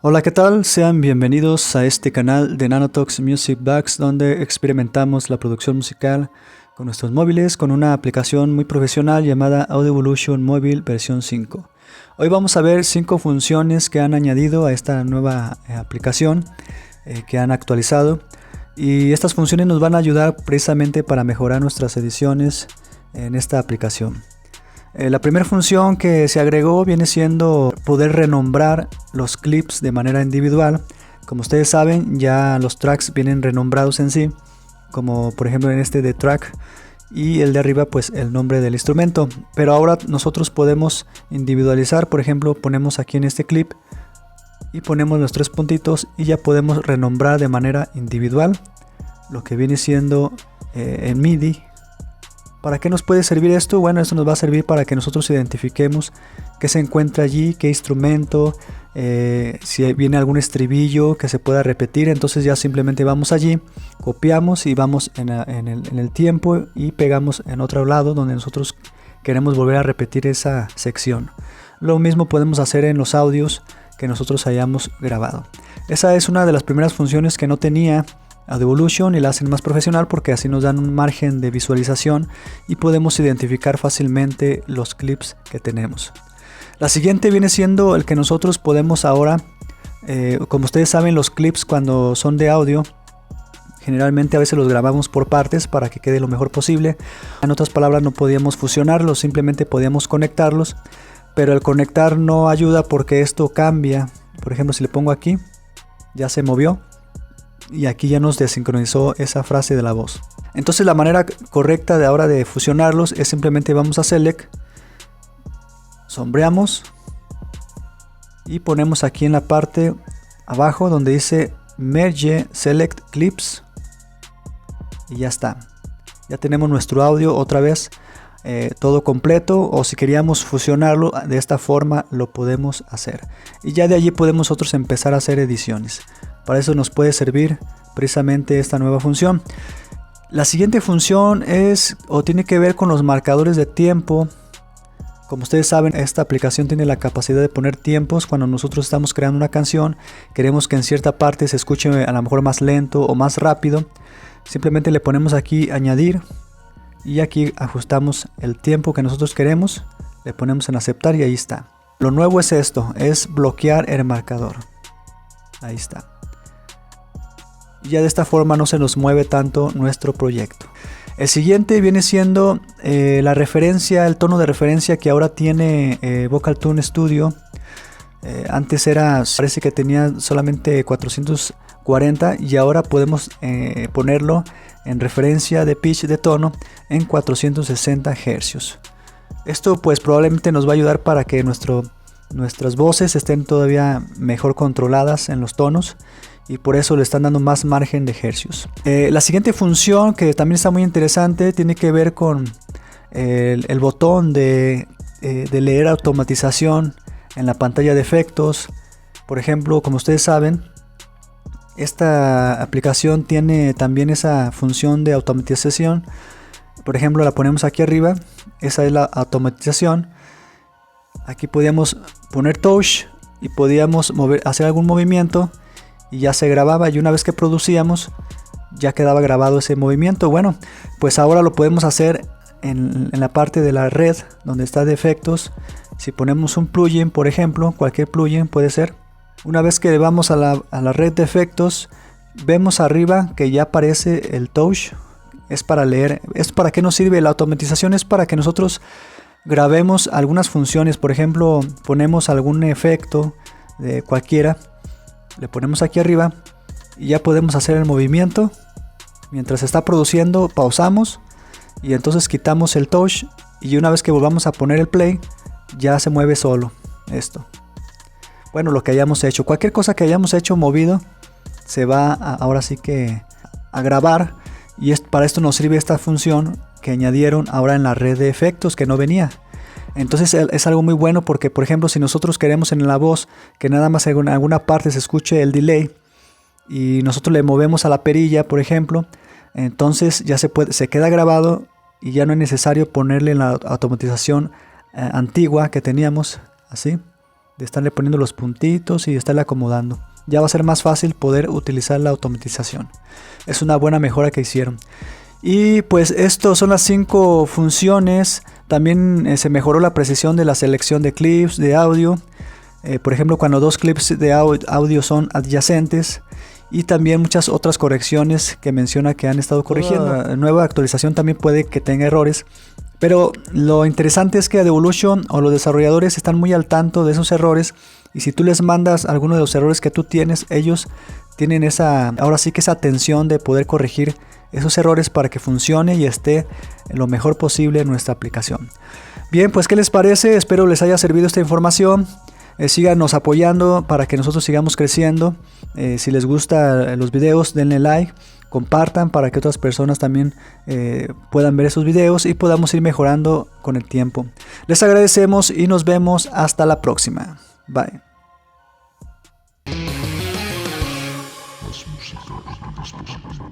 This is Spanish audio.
Hola, ¿qué tal? Sean bienvenidos a este canal de Nanotox Music Box, donde experimentamos la producción musical con nuestros móviles con una aplicación muy profesional llamada Audio Evolution Mobile versión 5. Hoy vamos a ver 5 funciones que han añadido a esta nueva aplicación que han actualizado, y estas funciones nos van a ayudar precisamente para mejorar nuestras ediciones en esta aplicación. La primera función que se agregó viene siendo poder renombrar los clips de manera individual. Como ustedes saben, ya los tracks vienen renombrados en sí, como por ejemplo en este de track, y el de arriba pues el nombre del instrumento. Pero ahora nosotros podemos individualizar. Por ejemplo, ponemos aquí en este clip y ponemos los 3 puntitos y ya podemos renombrar de manera individual lo que viene siendo en MIDI. ¿Para qué nos puede servir esto? Bueno, esto nos va a servir para que nosotros identifiquemos qué se encuentra allí, qué instrumento, si viene algún estribillo que se pueda repetir. Entonces ya simplemente vamos allí, copiamos y vamos en el tiempo y pegamos en otro lado donde nosotros queremos volver a repetir esa sección. Lo mismo podemos hacer en los audios que nosotros hayamos grabado. Esa es una de las primeras funciones que no tenía Audio Evolution y la hacen más profesional, porque así nos dan un margen de visualización y podemos identificar fácilmente los clips que tenemos. La siguiente viene siendo el que nosotros podemos ahora, como ustedes saben, los clips cuando son de audio, generalmente a veces los grabamos por partes para que quede lo mejor posible. En otras palabras, no podíamos fusionarlos, simplemente podíamos conectarlos, pero el conectar no ayuda porque esto cambia. Por ejemplo, si le pongo aquí, ya se movió. Y aquí ya nos desincronizó esa frase de la voz. Entonces la manera correcta de ahora de fusionarlos es simplemente vamos a Select, sombreamos y ponemos aquí en la parte abajo donde dice Merge Select Clips y ya está. Ya tenemos nuestro audio otra vez todo completo, o si queríamos fusionarlo de esta forma lo podemos hacer. Y ya de allí podemos nosotros empezar a hacer ediciones. Para eso nos puede servir precisamente esta nueva función. La siguiente función es o tiene que ver con los marcadores de tiempo. Como ustedes saben, esta aplicación tiene la capacidad de poner tiempos. Cuando nosotros estamos creando una canción, queremos que en cierta parte se escuche a lo mejor más lento o más rápido. Simplemente le ponemos aquí añadir y aquí ajustamos el tiempo que nosotros queremos. Le ponemos en aceptar y ahí está. Lo nuevo es esto, es bloquear el marcador. Ahí está. Y ya de esta forma no se nos mueve tanto nuestro proyecto. El siguiente viene siendo la referencia, el tono de referencia que ahora tiene Vocal Tune Studio. Antes parece que tenía solamente 440 y ahora podemos ponerlo en referencia de pitch de tono en 460 Hz. Esto pues probablemente nos va a ayudar para que nuestras voces estén todavía mejor controladas en los tonos, y por eso le están dando más margen de hercios. La siguiente función, que también está muy interesante, tiene que ver con el botón de leer automatización en la pantalla de efectos. Por ejemplo, como ustedes saben, esta aplicación tiene también esa función de automatización. Por ejemplo, la ponemos aquí arriba, esa es la automatización. Aquí podíamos poner touch y podíamos hacer algún movimiento y ya se grababa, y una vez que producíamos ya quedaba grabado ese movimiento. Bueno, pues ahora lo podemos hacer en la parte de la red donde está de efectos. Si ponemos un plugin, por ejemplo, cualquier plugin puede ser, una vez que vamos a la red de efectos, vemos arriba que ya aparece el touch. Es para leer. ¿Es para qué nos sirve la automatización? Es para que nosotros grabemos algunas funciones. Por ejemplo, ponemos algún efecto de cualquiera, le ponemos aquí arriba y ya podemos hacer el movimiento. Mientras está produciendo, pausamos y entonces quitamos el touch, y una vez que volvamos a poner el play ya se mueve solo esto. Bueno, lo que hayamos hecho, cualquier cosa que hayamos hecho movido se va ahora sí que a grabar, y para esto nos sirve esta función que añadieron ahora en la red de efectos, que no venía. Entonces es algo muy bueno, porque por ejemplo, si nosotros queremos en la voz que nada más en alguna parte se escuche el delay y nosotros le movemos a la perilla, por ejemplo, entonces ya se queda grabado y ya no es necesario ponerle la automatización antigua que teníamos, así. de estarle poniendo los puntitos y de estarle acomodando. Ya va a ser más fácil poder utilizar la automatización. Es una buena mejora que hicieron. Y pues estos son las 5 funciones. También se mejoró la precisión de la selección de clips de audio. Por ejemplo, cuando 2 clips de audio son adyacentes. Y también muchas otras correcciones que menciona que han estado corrigiendo. La nueva actualización también puede que tenga errores. Pero lo interesante es que Devolution o los desarrolladores están muy al tanto de esos errores. Y si tú les mandas alguno de los errores que tú tienes, ellos tienen ahora sí que esa atención de poder corregir esos errores para que funcione y esté lo mejor posible en nuestra aplicación. Bien, pues ¿qué les parece? Espero les haya servido esta información. Síganos apoyando para que nosotros sigamos creciendo. Si les gustan los videos, denle like, compartan para que otras personas también puedan ver esos videos y podamos ir mejorando con el tiempo. Les agradecemos y nos vemos hasta la próxima. Bye. Las músicas del dispositivo.